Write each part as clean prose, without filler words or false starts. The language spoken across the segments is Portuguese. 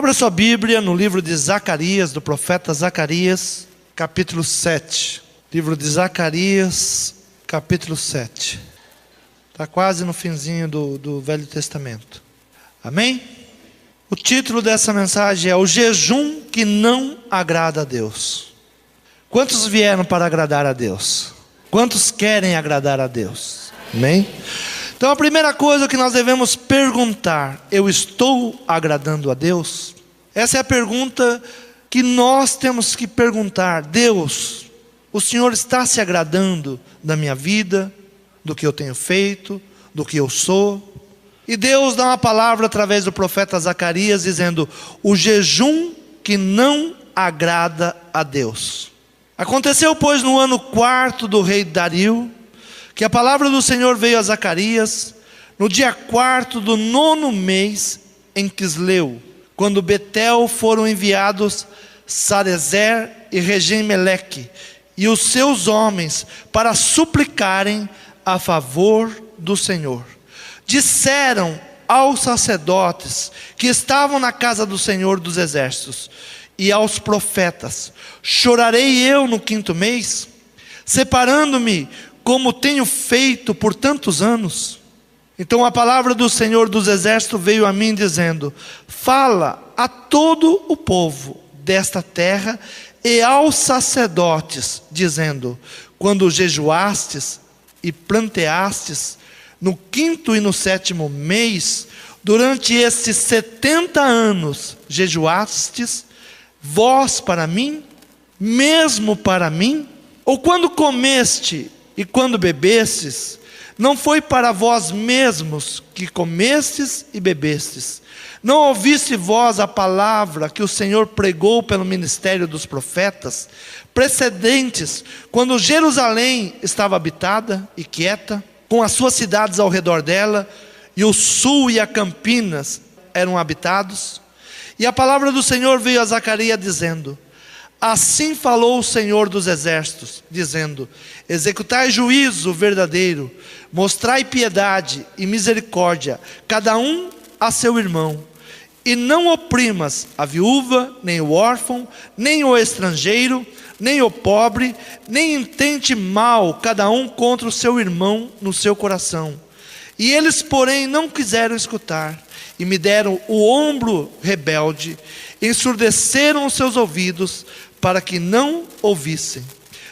Abra sua Bíblia no livro de Zacarias, do profeta Zacarias, capítulo 7. Livro de Zacarias, capítulo 7. Está quase no finzinho do Velho Testamento. Amém? O título dessa mensagem é O Jejum que não agrada a Deus. Quantos vieram para agradar a Deus? Quantos querem agradar a Deus? Amém? Então a primeira coisa que nós devemos perguntar: eu estou agradando a Deus? Essa é a pergunta que nós temos que perguntar. Deus, o Senhor está se agradando da minha vida, do que eu tenho feito, do que eu sou? E Deus dá uma palavra através do profeta Zacarias dizendo: o jejum que não agrada a Deus. Aconteceu, pois, no ano 4 do rei Dario, que a palavra do Senhor veio a Zacarias, no dia 4 do 9º mês, em Quisleu, quando Betel foram enviados Sarezer e Regem-Meleque, e os seus homens, para suplicarem a favor do Senhor. Disseram aos sacerdotes que estavam na casa do Senhor dos Exércitos, e aos profetas: chorarei eu no 5º mês, separando-me como tenho feito por tantos anos? Então a palavra do Senhor dos Exércitos veio a mim dizendo: fala a todo o povo desta terra e aos sacerdotes, dizendo: quando jejuastes e planteastes, no 5º e no 7º mês, durante estes 70 anos, jejuastes vós para mim, mesmo para mim? Ou quando comeste e quando bebestes, não foi para vós mesmos que comestes e bebestes? Não ouviste vós a palavra que o Senhor pregou pelo ministério dos profetas precedentes, quando Jerusalém estava habitada e quieta, com as suas cidades ao redor dela, e o sul e a Campinas eram habitados? E a palavra do Senhor veio a Zacarias dizendo: assim falou o Senhor dos Exércitos, dizendo: executai juízo verdadeiro, mostrai piedade e misericórdia, cada um a seu irmão, e não oprimas a viúva, nem o órfão, nem o estrangeiro, nem o pobre, nem intente mal cada um contra o seu irmão no seu coração. E eles, porém, não quiseram escutar, e me deram o ombro rebelde, ensurdeceram os seus ouvidos, para que não ouvissem.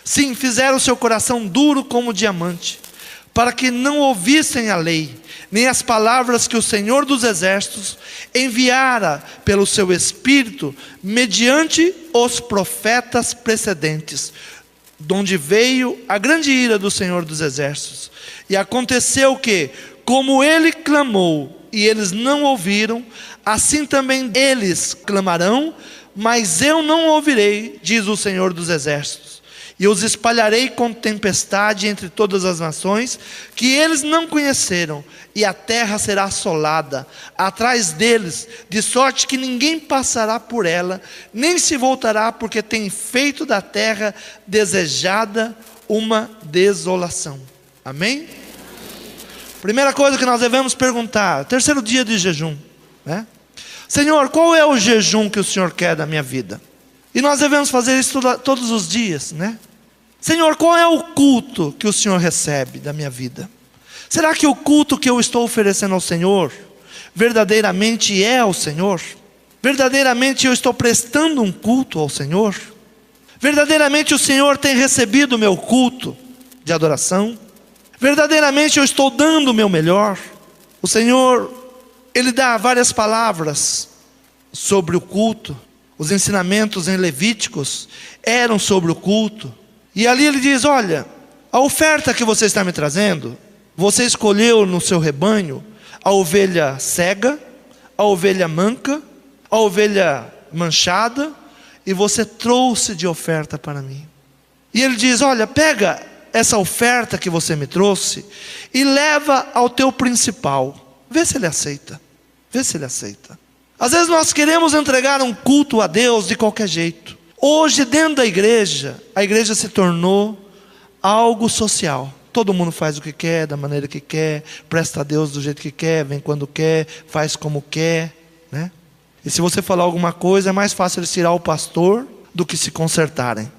Sim, fizeram o seu coração duro como diamante, para que não ouvissem a lei, nem as palavras que o Senhor dos Exércitos enviara pelo seu Espírito, mediante os profetas precedentes, donde veio a grande ira do Senhor dos Exércitos. E aconteceu que, como ele clamou, e eles não ouviram, assim também eles clamarão, mas eu não ouvirei, diz o Senhor dos Exércitos. E os espalharei com tempestade entre todas as nações, que eles não conheceram, e a terra será assolada atrás deles, de sorte que ninguém passará por ela, nem se voltará, porque tem feito da terra desejada uma desolação. Amém? Primeira coisa que nós devemos perguntar, terceiro dia de jejum, né? Senhor, qual é o jejum que o Senhor quer da minha vida? E nós devemos fazer isso todos os dias, né? Senhor, qual é o culto que o Senhor recebe da minha vida? Será que o culto que eu estou oferecendo ao Senhor verdadeiramente é ao Senhor? Verdadeiramente eu estou prestando um culto ao Senhor? Verdadeiramente o Senhor tem recebido o meu culto de adoração? Verdadeiramente eu estou dando o meu melhor? O Senhor, Ele dá várias palavras sobre o culto. Os ensinamentos em Levíticos eram sobre o culto. E ali Ele diz: olha, a oferta que você está me trazendo, você escolheu no seu rebanho a ovelha cega, a ovelha manca, a ovelha manchada, e você trouxe de oferta para mim. E Ele diz: olha, pega essa oferta que você me trouxe e leva ao teu principal, vê se ele aceita, vê se ele aceita. Às vezes nós queremos entregar um culto a Deus de qualquer jeito. Hoje dentro da igreja, a igreja se tornou algo social. Todo mundo faz o que quer, da maneira que quer, presta a Deus do jeito que quer, vem quando quer, faz como quer, né? E se você falar alguma coisa, é mais fácil eles tirar o pastor do que se consertarem.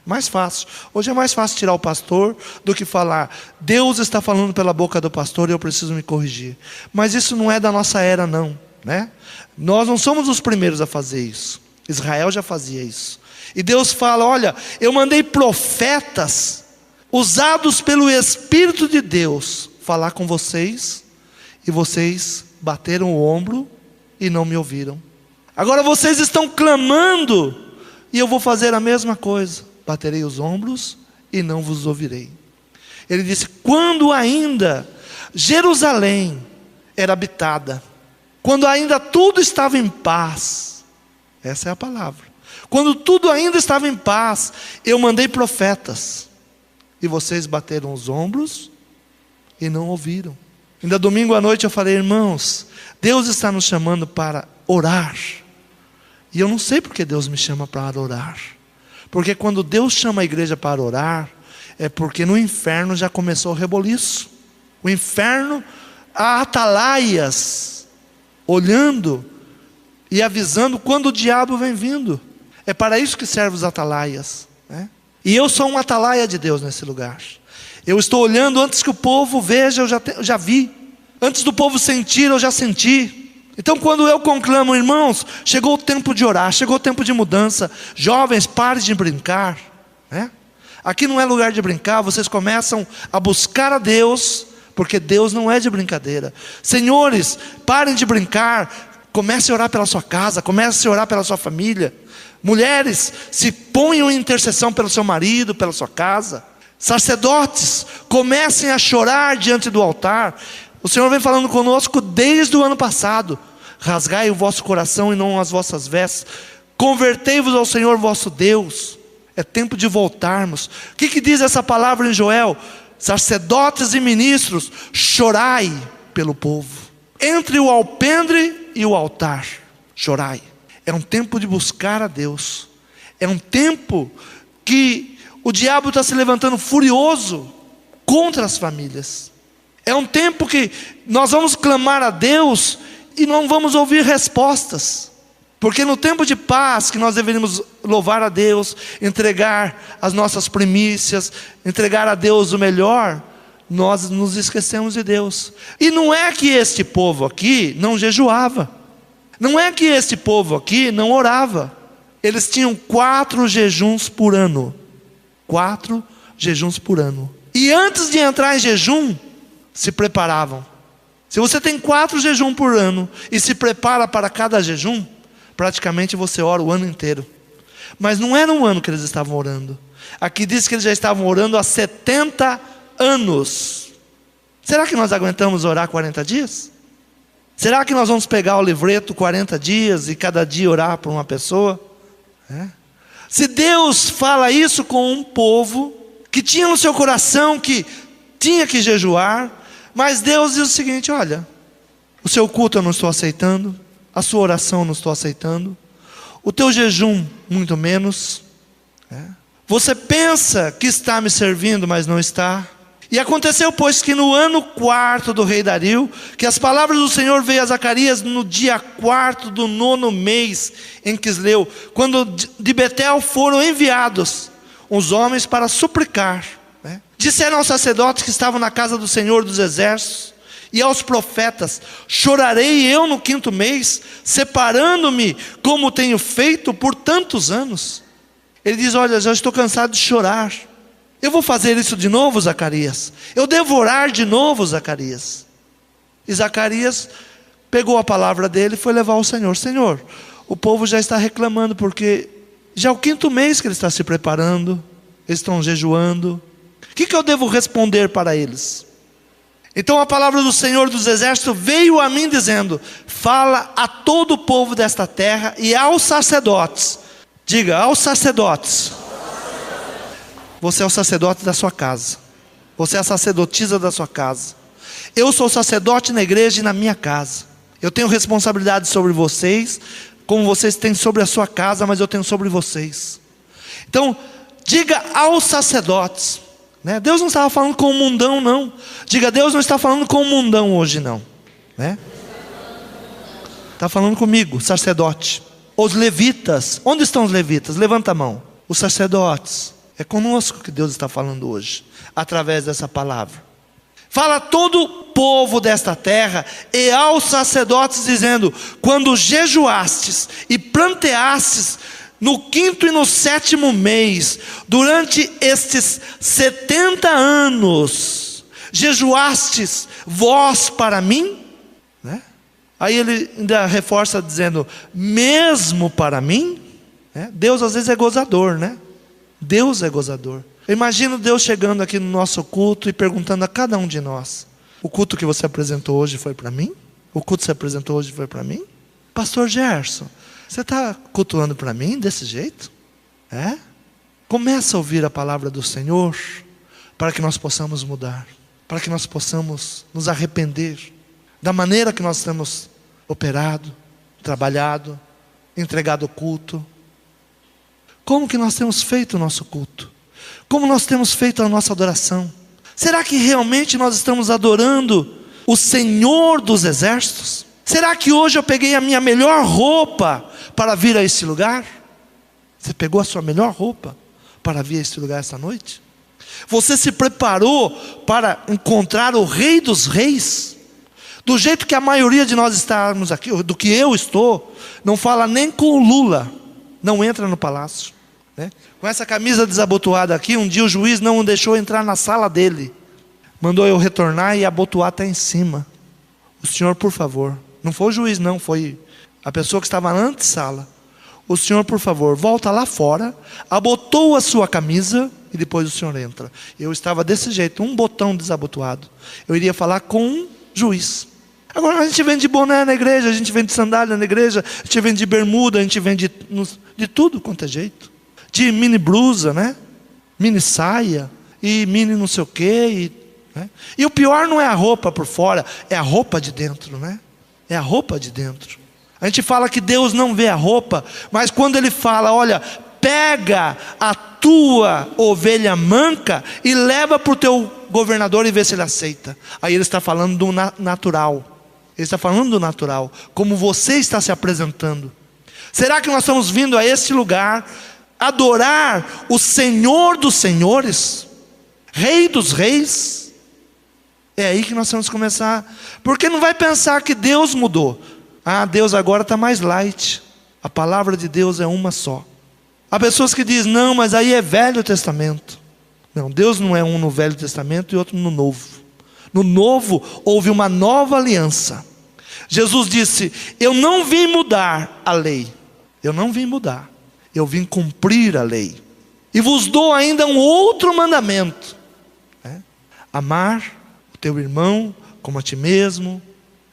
Mais fácil. Hoje é mais fácil tirar o pastor do que falar: Deus está falando pela boca do pastor e eu preciso me corrigir. Mas isso não é da nossa era, não. Nós não somos os primeiros a fazer isso. Israel já fazia isso. E Deus fala: olha, eu mandei profetas usados pelo Espírito de Deus falar com vocês, e vocês bateram o ombro e não me ouviram. Agora vocês estão clamando, e eu vou fazer a mesma coisa: baterei os ombros e não vos ouvirei. Ele disse: quando ainda Jerusalém era habitada, quando ainda tudo estava em paz, essa é a palavra, quando tudo ainda estava em paz, eu mandei profetas, e vocês bateram os ombros e não ouviram. Ainda domingo à noite eu falei: irmãos, Deus está nos chamando para orar. E eu não sei porque Deus me chama para orar. Porque quando Deus chama a igreja para orar, é porque no inferno já começou o reboliço. O inferno, há atalaias, olhando e avisando quando o diabo vem vindo. É para isso que servem os atalaias. E eu sou um atalaia de Deus nesse lugar. Eu estou olhando antes que o povo veja, eu já vi. Antes do povo sentir, eu já senti. Então quando eu conclamo: irmãos, chegou o tempo de orar, chegou o tempo de mudança. Jovens, parem de brincar. Aqui não é lugar de brincar. Vocês começam a buscar a Deus, porque Deus não é de brincadeira. Senhores, parem de brincar. Comece a orar pela sua casa, comece a orar pela sua família. Mulheres, se ponham em intercessão pelo seu marido, pela sua casa. Sacerdotes, comecem a chorar diante do altar. O Senhor vem falando conosco desde o ano passado: rasgai o vosso coração e não as vossas vestes, convertei-vos ao Senhor vosso Deus. É tempo de voltarmos. O que diz essa palavra em Joel? Sacerdotes e ministros, chorai pelo povo. Entre o alpendre e o altar, chorai. É um tempo de buscar a Deus. É um tempo que o diabo está se levantando furioso contra as famílias. É um tempo que nós vamos clamar a Deus e não vamos ouvir respostas. Porque no tempo de paz, que nós deveríamos louvar a Deus, entregar as nossas primícias, entregar a Deus o melhor, nós nos esquecemos de Deus. E não é que este povo aqui não jejuava. Não é que este povo aqui não orava. Eles tinham 4 jejuns por ano. 4 jejuns por ano. E antes de entrar em jejum, se preparavam. Se você tem 4 jejuns por ano e se prepara para cada jejum, praticamente você ora o ano inteiro. Mas não era um ano que eles estavam orando. Aqui diz que eles já estavam orando há 70 anos. Será que nós aguentamos orar 40 dias? Será que nós vamos pegar o livreto 40 dias e cada dia orar por uma pessoa? Se Deus fala isso com um povo que tinha no seu coração que tinha que jejuar, mas Deus diz o seguinte: olha, o seu culto eu não estou aceitando, a sua oração eu não estou aceitando, o teu jejum muito menos. Você pensa que está me servindo, mas não está. E aconteceu, pois, que no ano 4 do rei Dario, que as palavras do Senhor veio a Zacarias no dia 4 do 9º mês em Quisleu, quando de Betel foram enviados os homens para suplicar. Disseram aos sacerdotes que estavam na casa do Senhor dos exércitos e aos profetas: chorarei eu no 5º mês, separando-me como tenho feito por tantos anos. Ele diz: olha, já estou cansado de chorar. Eu vou fazer isso de novo, Zacarias? Eu devo orar de novo, Zacarias? E Zacarias pegou a palavra dele e foi levar ao Senhor. Senhor, o povo já está reclamando, porque já é o 5º mês que ele está se preparando, eles estão jejuando. O que eu devo responder para eles? Então a palavra do Senhor dos exércitos veio a mim dizendo: fala a todo o povo desta terra e aos sacerdotes. Diga: aos sacerdotes. Você é o sacerdote da sua casa. Você é a sacerdotisa da sua casa. Eu sou sacerdote na igreja e na minha casa. Eu tenho responsabilidade sobre vocês, como vocês têm sobre a sua casa, mas eu tenho sobre vocês. Então, diga aos sacerdotes. Deus não estava falando com o mundão, não. Diga: Deus não está falando com o mundão hoje, não. está falando comigo, sacerdote. Os levitas, onde estão os levitas? Levanta a mão. Os sacerdotes, é conosco que Deus está falando hoje, através dessa palavra. Fala a todo o povo desta terra e aos sacerdotes dizendo: quando jejuastes e planteastes no 5º e no 7º mês, durante estes 70 anos, jejuastes vós para mim? Né? Aí ele ainda reforça dizendo: mesmo para mim? Deus às vezes é gozador, né? Deus é gozador. Eu imagino Deus chegando aqui no nosso culto e perguntando a cada um de nós: o culto que você apresentou hoje foi para mim? O culto que você apresentou hoje foi para mim? Pastor Gerson, você está cultuando para mim desse jeito? Começa a ouvir a palavra do Senhor, para que nós possamos mudar, para que nós possamos nos arrepender da maneira que nós temos operado, trabalhado, entregado o culto. Como que nós temos feito o nosso culto? Como nós temos feito a nossa adoração? Será que realmente nós estamos adorando o Senhor dos Exércitos? Será que hoje eu peguei a minha melhor roupa para vir a esse lugar? Você pegou a sua melhor roupa para vir a esse lugar essa noite? Você se preparou para encontrar o Rei dos Reis? Do jeito que a maioria de nós estamos aqui, do que eu estou, não fala nem com o Lula, não entra no palácio. Com essa camisa desabotoada aqui, um dia o juiz não o deixou entrar na sala dele, mandou eu retornar e abotoar até em cima. O senhor, por favor, não foi o juiz não, foi a pessoa que estava na antessala. O senhor, por favor, volta lá fora, abotoa a sua camisa e depois o senhor entra. Eu estava desse jeito, um botão desabotoado. Eu iria falar com um juiz. Agora a gente vem de boné na igreja, a gente vem de sandália na igreja, a gente vem de bermuda, a gente vem de tudo quanto é jeito. De mini blusa, né? Mini saia, e mini não sei o quê. E o pior não é a roupa por fora, é a roupa de dentro, né? É a roupa de dentro. A gente fala que Deus não vê a roupa, mas quando Ele fala: olha, pega a tua ovelha manca e leva para o teu governador e vê se ele aceita. Aí Ele está falando do natural. Ele está falando do natural, como você está se apresentando. Será que nós estamos vindo a este lugar adorar o Senhor dos Senhores, Rei dos Reis? É aí que nós vamos começar. Porque não vai pensar que Deus mudou. Deus agora está mais light. A palavra de Deus é uma só. Há pessoas que dizem: não, mas aí é Velho Testamento. Não, Deus não é um no Velho Testamento e outro no Novo. No Novo houve uma nova aliança. Jesus disse: eu não vim mudar a lei. Eu não vim mudar, eu vim cumprir a lei. E vos dou ainda um outro mandamento: amar o teu irmão como a ti mesmo.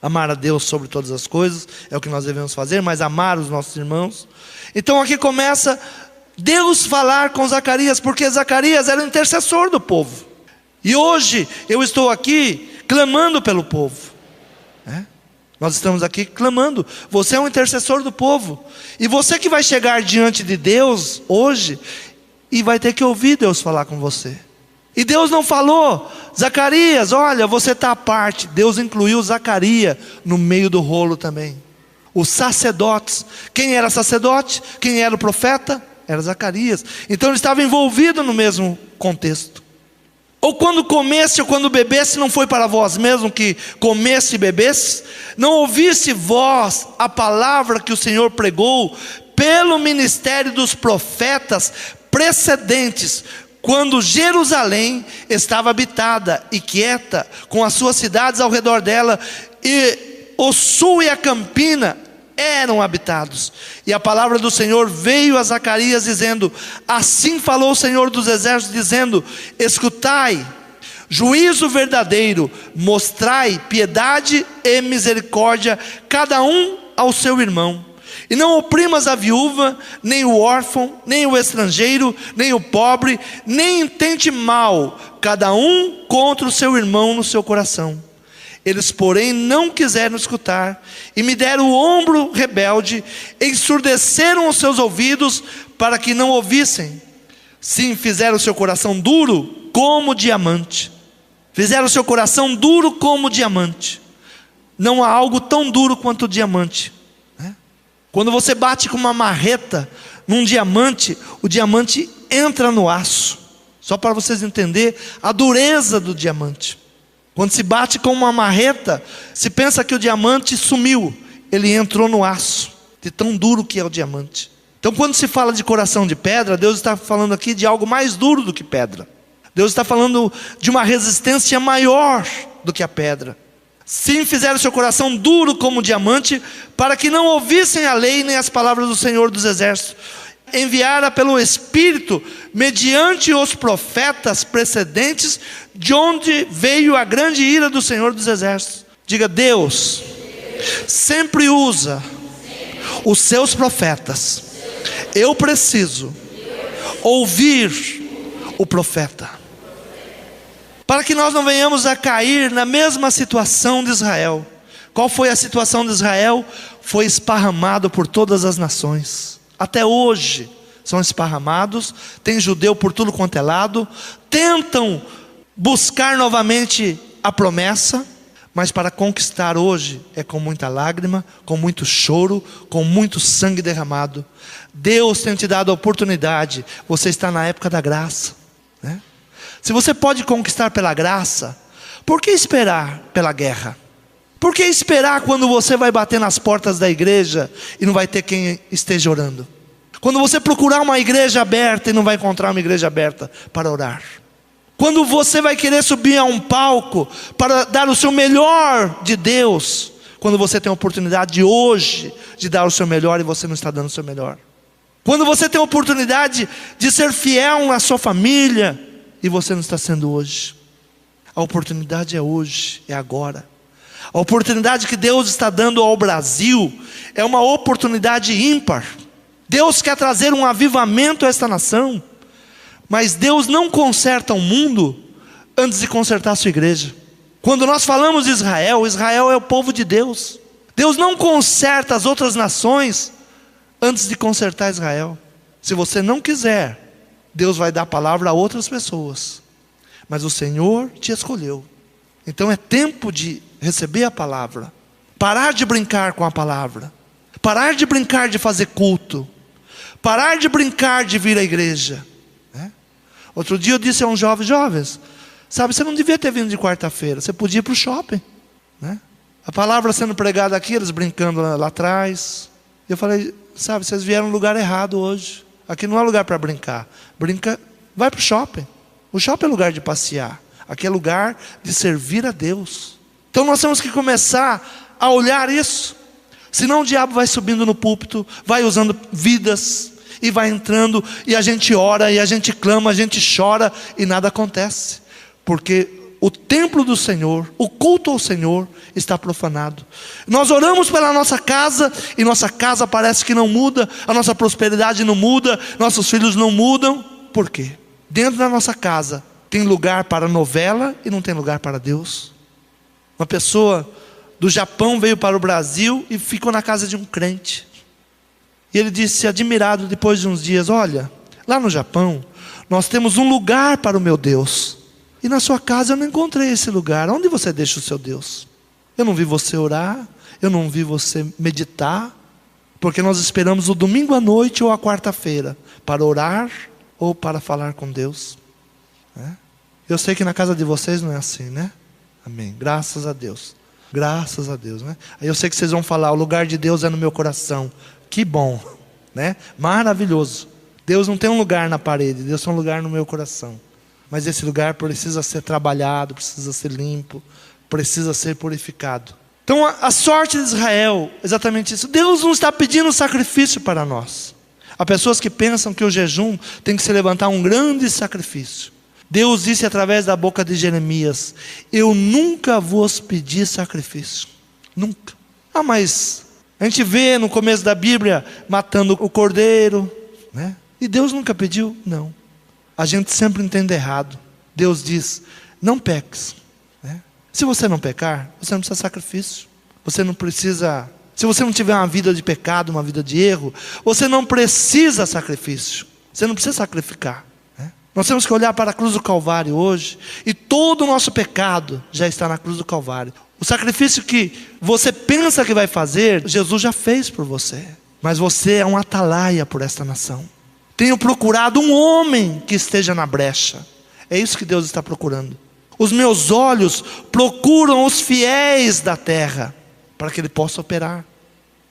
Amar a Deus sobre todas as coisas, é o que nós devemos fazer, mas amar os nossos irmãos. Então aqui começa Deus falar com Zacarias, porque Zacarias era o intercessor do povo. E hoje eu estou aqui clamando pelo povo. Nós estamos aqui clamando. Você é um intercessor do povo. E você que vai chegar diante de Deus hoje e vai ter que ouvir Deus falar com você. E Deus não falou: Zacarias, olha, você está à parte. Deus incluiu Zacarias no meio do rolo também. Os sacerdotes. Quem era sacerdote? Quem era o profeta? Era Zacarias. Então ele estava envolvido no mesmo contexto. Ou quando comesse ou quando bebesse, não foi para vós mesmo que comesse e bebesse? Não ouvisse vós a palavra que o Senhor pregou pelo ministério dos profetas precedentes, quando Jerusalém estava habitada e quieta, com as suas cidades ao redor dela, e o sul e a campina eram habitados. E a palavra do Senhor veio a Zacarias dizendo: assim falou o Senhor dos Exércitos, dizendo: escutai, juízo verdadeiro, mostrai piedade e misericórdia, cada um ao seu irmão. E não oprimas a viúva, nem o órfão, nem o estrangeiro, nem o pobre, nem intente mal, cada um contra o seu irmão no seu coração. Eles, porém, não quiseram escutar, e me deram o ombro rebelde, ensurdeceram os seus ouvidos, para que não ouvissem. Sim, fizeram o seu coração duro como diamante. Fizeram o seu coração duro como diamante. Não há algo tão duro quanto o diamante. Quando você bate com uma marreta num diamante, o diamante entra no aço. Só para vocês entenderem a dureza do diamante. Quando se bate com uma marreta, se pensa que o diamante sumiu, ele entrou no aço, de tão duro que é o diamante. Então quando se fala de coração de pedra, Deus está falando aqui de algo mais duro do que pedra. Deus está falando de uma resistência maior do que a pedra. Sim, fizeram seu coração duro como diamante, para que não ouvissem a lei nem as palavras do Senhor dos Exércitos, enviara pelo Espírito, mediante os profetas precedentes, de onde veio a grande ira do Senhor dos Exércitos. Diga: Deus sempre usa os seus profetas. Eu preciso ouvir o profeta, para que nós não venhamos a cair na mesma situação de Israel. Qual foi a situação de Israel? Foi esparramado por todas as nações. Até hoje são esparramados, tem judeu por tudo quanto é lado, tentam buscar novamente a promessa, mas para conquistar hoje é com muita lágrima, com muito choro, com muito sangue derramado. Deus tem te dado a oportunidade, você está na época da graça, né? Se você pode conquistar pela graça, por que esperar pela guerra? Por que esperar quando você vai bater nas portas da igreja e não vai ter quem esteja orando? Quando você procurar uma igreja aberta e não vai encontrar uma igreja aberta para orar? Quando você vai querer subir a um palco para dar o seu melhor de Deus, quando você tem a oportunidade hoje de dar o seu melhor e você não está dando o seu melhor? Quando você tem a oportunidade de ser fiel na sua família e você não está sendo hoje? A oportunidade é hoje, é agora. A oportunidade que Deus está dando ao Brasil é uma oportunidade ímpar. Deus quer trazer um avivamento a esta nação, mas Deus não conserta o mundo antes de consertar a sua igreja. Quando nós falamos de Israel, Israel é o povo de Deus. Deus não conserta as outras nações antes de consertar Israel. Se você não quiser, Deus vai dar a palavra a outras pessoas, mas o Senhor te escolheu. Então é tempo de receber a palavra, parar de brincar com a palavra, parar de brincar de fazer culto, parar de brincar de vir à igreja, né? Outro dia eu disse a uns jovens, sabe, você não devia ter vindo de quarta-feira, você podia ir para o shopping, né? A palavra sendo pregada aqui, eles brincando lá atrás. Eu falei, sabe, vocês vieram no lugar errado hoje. Aqui não é lugar para brincar. Vai para o shopping. O shopping é lugar de passear. Aqui é lugar de servir a Deus. Então nós temos que começar a olhar isso. Senão o diabo vai subindo no púlpito, vai usando vidas, e vai entrando, e a gente ora, e a gente clama, a gente chora, e nada acontece. Porque o templo do Senhor, o culto ao Senhor está profanado. Nós oramos pela nossa casa, e nossa casa parece que não muda, a nossa prosperidade não muda, nossos filhos não mudam. Por quê? Dentro da nossa casa tem lugar para novela e não tem lugar para Deus. Uma pessoa do Japão veio para o Brasil e ficou na casa de um crente. E ele disse, admirado, depois de uns dias, olha, lá no Japão nós temos um lugar para o meu Deus, e na sua casa eu não encontrei esse lugar. Onde você deixa o seu Deus? Eu não vi você orar, eu não vi você meditar, porque nós esperamos o domingo à noite ou a quarta-feira para orar ou para falar com Deus, né? Eu sei que na casa de vocês não é assim, né? Amém, graças a Deus. Graças a Deus, né? Aí eu sei que vocês vão falar, o lugar de Deus é no meu coração. Que bom, né? Maravilhoso. Deus não tem um lugar na parede, Deus tem um lugar no meu coração. Mas esse lugar precisa ser trabalhado, precisa ser limpo, precisa ser purificado. Então a sorte de Israel, exatamente isso. Deus não está pedindo sacrifício para nós. Há pessoas que pensam que o jejum tem que se levantar um grande sacrifício. Deus disse através da boca de Jeremias, eu nunca vos pedi sacrifício. Nunca. Mas a gente vê no começo da Bíblia matando o cordeiro, né? E Deus nunca pediu? Não. A gente sempre entende errado. Deus diz, não peques, né? Se você não pecar, você não precisa de sacrifício. Você não precisa, se você não tiver uma vida de pecado, uma vida de erro, você não precisa de sacrifício. Você não precisa sacrificar. Nós temos que olhar para a cruz do Calvário hoje, e todo o nosso pecado já está na cruz do Calvário. O sacrifício que você pensa que vai fazer, Jesus já fez por você. mas você é um atalaia por esta nação. Tenho procurado um homem que esteja na brecha. É isso que Deus está procurando. Os meus olhos procuram os fiéis da terra, para que Ele possa operar.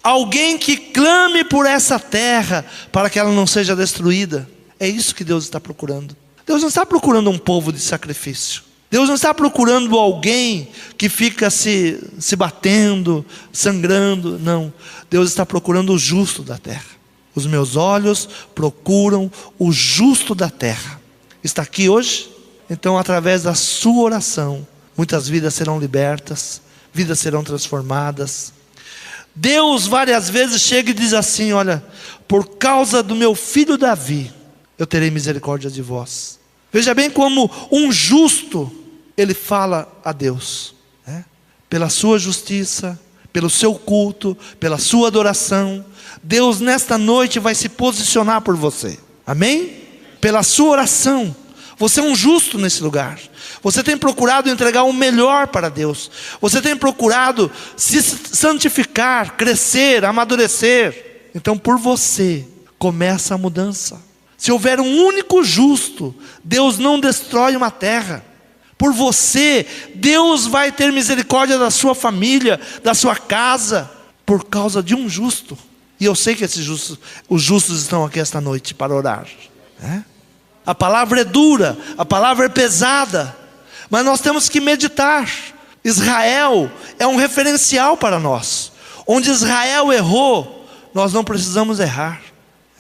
Alguém que clame por essa terra, para que ela não seja destruída. É isso que Deus está procurando. Deus não está procurando um povo de sacrifício. Deus não está procurando alguém que fica se batendo, sangrando. Não, Deus está procurando o justo da terra. Os meus olhos procuram o justo da terra. Está aqui hoje? Então, através da sua oração, muitas vidas serão libertas, vidas serão transformadas. Deus várias vezes chega e diz assim: olha, por causa do meu filho Davi, eu terei misericórdia de vós. Veja bem como um justo, ele fala a Deus, né? Pela sua justiça, pelo seu culto, pela sua adoração, Deus nesta noite vai se posicionar por você, amém? Pela sua oração. Você é um justo nesse lugar. Você tem procurado entregar o melhor para Deus. Você tem procurado se santificar, crescer, amadurecer. Então por você começa a mudança. Se houver um único justo, Deus não destrói uma terra. Por você, Deus vai ter misericórdia da sua família, da sua casa, por causa de um justo. E eu sei que os justos estão aqui esta noite para orar, né? A palavra é dura, a palavra é pesada, mas nós temos que meditar. Israel é um referencial para nós. Onde Israel errou, nós não precisamos errar,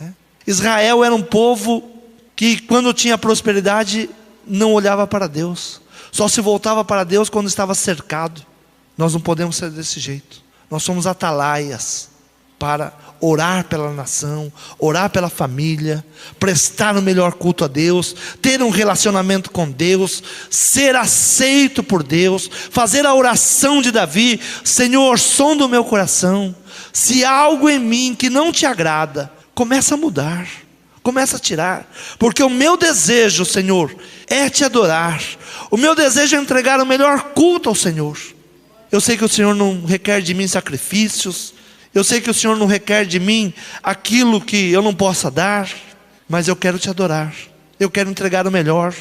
né? Israel era um povo que, quando tinha prosperidade, não olhava para Deus, só se voltava para Deus quando estava cercado. Nós não podemos ser desse jeito. Nós somos atalaias para orar pela nação, orar pela família, prestar o melhor culto a Deus, ter um relacionamento com Deus, ser aceito por Deus, fazer a oração de Davi: Senhor, sonda o meu coração, se há algo em mim que não te agrada, começa a mudar, começa a tirar, porque o meu desejo, Senhor, é te adorar, o meu desejo é entregar o melhor culto ao Senhor. Eu sei que o Senhor não requer de mim sacrifícios, eu sei que o Senhor não requer de mim aquilo que eu não possa dar, mas eu quero te adorar, eu quero entregar o melhor.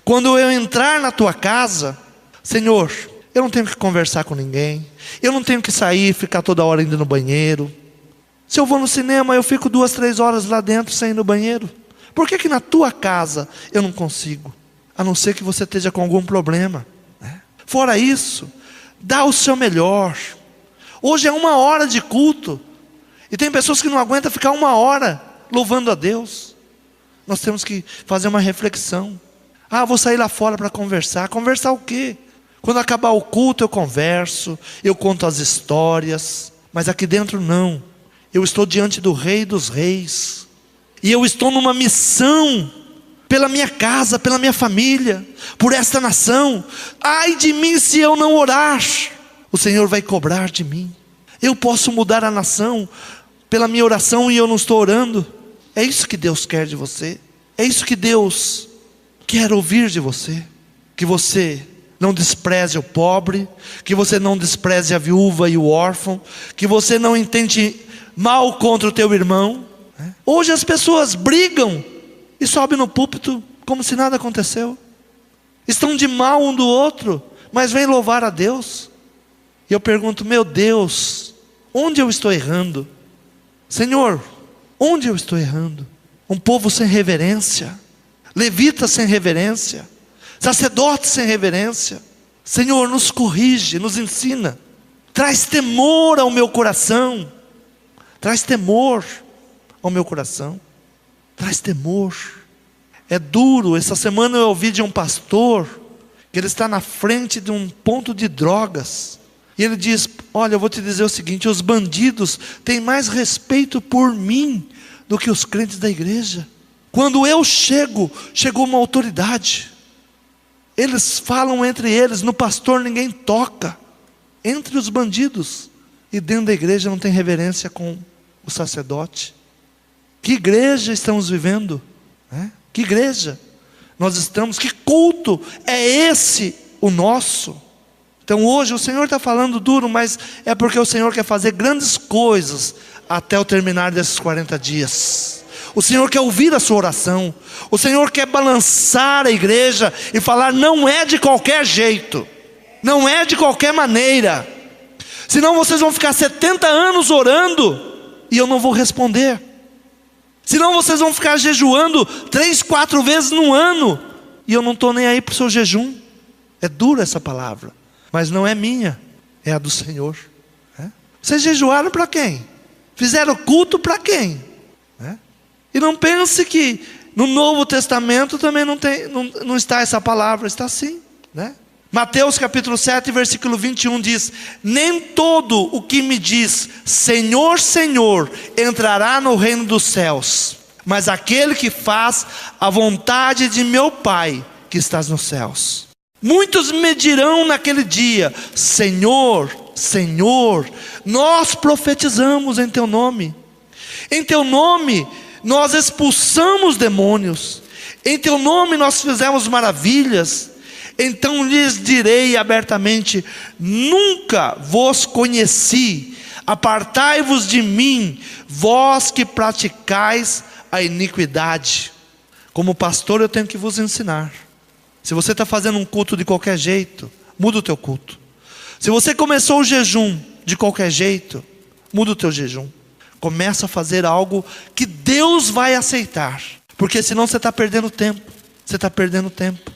Quando eu entrar na tua casa, Senhor, eu não tenho que conversar com ninguém, eu não tenho que sair, ficar toda hora indo no banheiro. Se eu vou no cinema, eu fico 2, 3 horas lá dentro sem ir no banheiro. Por que na tua casa eu não consigo? A não ser que você esteja com algum problema, né? Fora isso, dá o seu melhor. Hoje é 1 hora de culto, e tem pessoas que não aguentam ficar 1 hora louvando a Deus. Nós temos que fazer uma reflexão. Vou sair lá fora para conversar. Conversar o quê? Quando acabar o culto eu converso, eu conto as histórias, mas aqui dentro não. Eu estou diante do Rei dos Reis, e eu estou numa missão, pela minha casa, pela minha família, por esta nação. Ai de mim se eu não orar, o Senhor vai cobrar de mim. Eu posso mudar a nação pela minha oração e eu não estou orando? É isso que Deus quer de você, é isso que Deus quer ouvir de você. Que você não despreze o pobre, que você não despreze a viúva e o órfão, que você não intente mal contra o teu irmão, né? Hoje as pessoas brigam e sobem no púlpito como se nada aconteceu, estão de mal um do outro, mas vêm louvar a Deus. E eu pergunto: meu Deus, onde eu estou errando? Senhor, onde eu estou errando? Um povo sem reverência, levitas sem reverência, sacerdotes sem reverência. Senhor, nos corrige, nos ensina, traz temor ao meu coração, traz temor ao meu coração, traz temor. É duro. Essa semana eu ouvi de um pastor que ele está na frente de um ponto de drogas, e ele diz: olha, eu vou te dizer o seguinte, os bandidos têm mais respeito por mim do que os crentes da igreja. Quando eu chegou uma autoridade, eles falam entre eles, no pastor ninguém toca, entre os bandidos, e dentro da igreja não tem reverência com o sacerdote. Que igreja estamos vivendo, né? Que igreja nós estamos? Que culto é esse o nosso? Então hoje o Senhor está falando duro, mas é porque o Senhor quer fazer grandes coisas até o terminar desses 40 dias. O Senhor quer ouvir a sua oração. O Senhor quer balançar a igreja e falar: não é de qualquer jeito, não é de qualquer maneira, senão vocês vão ficar 70 anos orando e eu não vou responder. Senão vocês vão ficar jejuando 3, 4 vezes no ano e eu não estou nem aí para o seu jejum. É dura essa palavra, mas não é minha, é a do Senhor. Vocês jejuaram para quem? Fizeram culto para quem? E não pense que no Novo Testamento também não está essa palavra. Está sim, né? Mateus capítulo 7, versículo 21 diz: nem todo o que me diz Senhor, Senhor entrará no reino dos céus, mas aquele que faz a vontade de meu Pai que estás nos céus. Muitos me dirão naquele dia: Senhor, Senhor, nós profetizamos em teu nome, em teu nome nós expulsamos demônios, em teu nome nós fizemos maravilhas. Então lhes direi abertamente: nunca vos conheci, apartai-vos de mim, vós que praticais a iniquidade. Como pastor eu tenho que vos ensinar. Se você está fazendo um culto de qualquer jeito, muda o teu culto. Se você começou o jejum de qualquer jeito, muda o teu jejum. Começa a fazer algo que Deus vai aceitar, porque senão você está perdendo tempo. Você está perdendo tempo.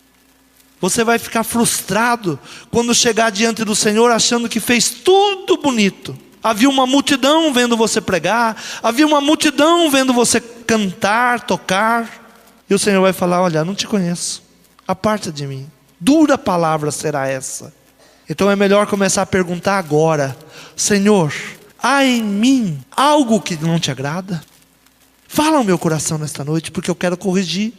Você vai ficar frustrado quando chegar diante do Senhor achando que fez tudo bonito. Havia uma multidão vendo você pregar, havia uma multidão vendo você cantar, tocar, e o Senhor vai falar: olha, não te conheço, aparta de mim. Dura palavra será essa. Então é melhor começar a perguntar agora: Senhor, há em mim algo que não te agrada? Fala ao meu coração nesta noite, porque eu quero corrigir.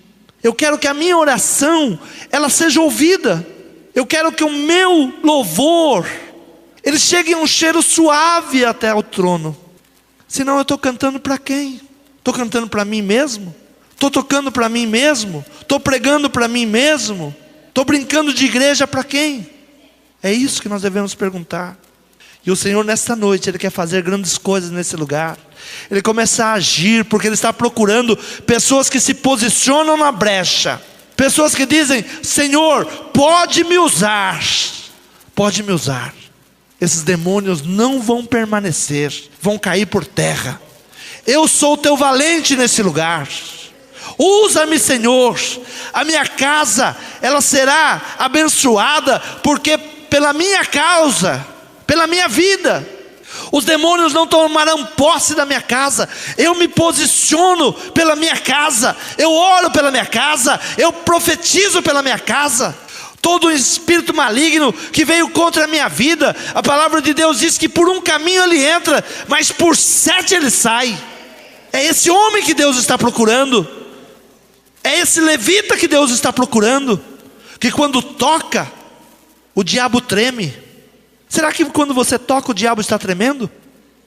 Eu quero que a minha oração ela seja ouvida. Eu quero que o meu louvor ele chegue em um cheiro suave até o trono. Senão eu estou cantando para quem? Estou cantando para mim mesmo? Estou tocando para mim mesmo? Estou pregando para mim mesmo? Estou brincando de igreja para quem? É isso que nós devemos perguntar. E o Senhor nesta noite, Ele quer fazer grandes coisas nesse lugar. Ele começa a agir, porque Ele está procurando pessoas que se posicionam na brecha. Pessoas que dizem: Senhor, pode me usar. Pode me usar. Esses demônios não vão permanecer, vão cair por terra. Eu sou o teu valente nesse lugar. Usa-me, Senhor. A minha casa, ela será abençoada, porque pela minha causa, pela minha vida, os demônios não tomarão posse da minha casa. Eu me posiciono pela minha casa, eu oro pela minha casa, eu profetizo pela minha casa. Todo espírito maligno que veio contra a minha vida, a palavra de Deus diz que por um caminho ele entra, mas por 7 ele sai. É esse homem que Deus está procurando, é esse levita que Deus está procurando, que quando toca, o diabo treme. Será que quando você toca o diabo está tremendo?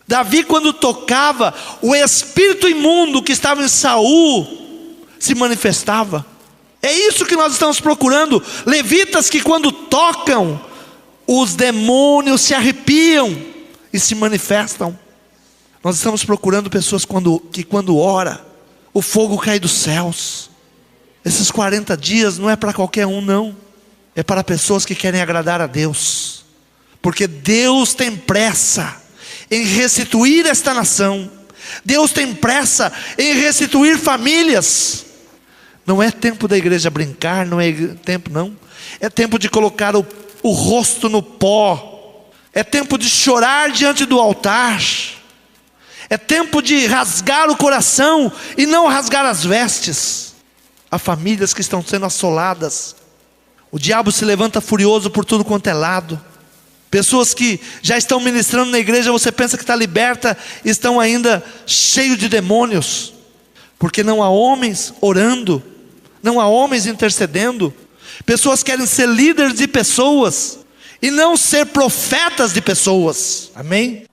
Davi, quando tocava, o espírito imundo que estava em Saul se manifestava. É isso que nós estamos procurando. Levitas que quando tocam, os demônios se arrepiam e se manifestam. Nós estamos procurando pessoas que quando ora, o fogo cai dos céus. Esses 40 dias não é para qualquer um, não. É para pessoas que querem agradar a Deus. Porque Deus tem pressa em restituir esta nação. Deus tem pressa em restituir famílias. Não é tempo da igreja brincar, não é tempo não. É tempo de colocar o rosto no pó. É tempo de chorar diante do altar. É tempo de rasgar o coração e não rasgar as vestes. Há famílias que estão sendo assoladas. O diabo se levanta furioso por tudo quanto é lado. Pessoas que já estão ministrando na igreja, você pensa que está liberta, estão ainda cheios de demônios. Porque não há homens orando, não há homens intercedendo. Pessoas querem ser líderes de pessoas e não ser profetas de pessoas. Amém?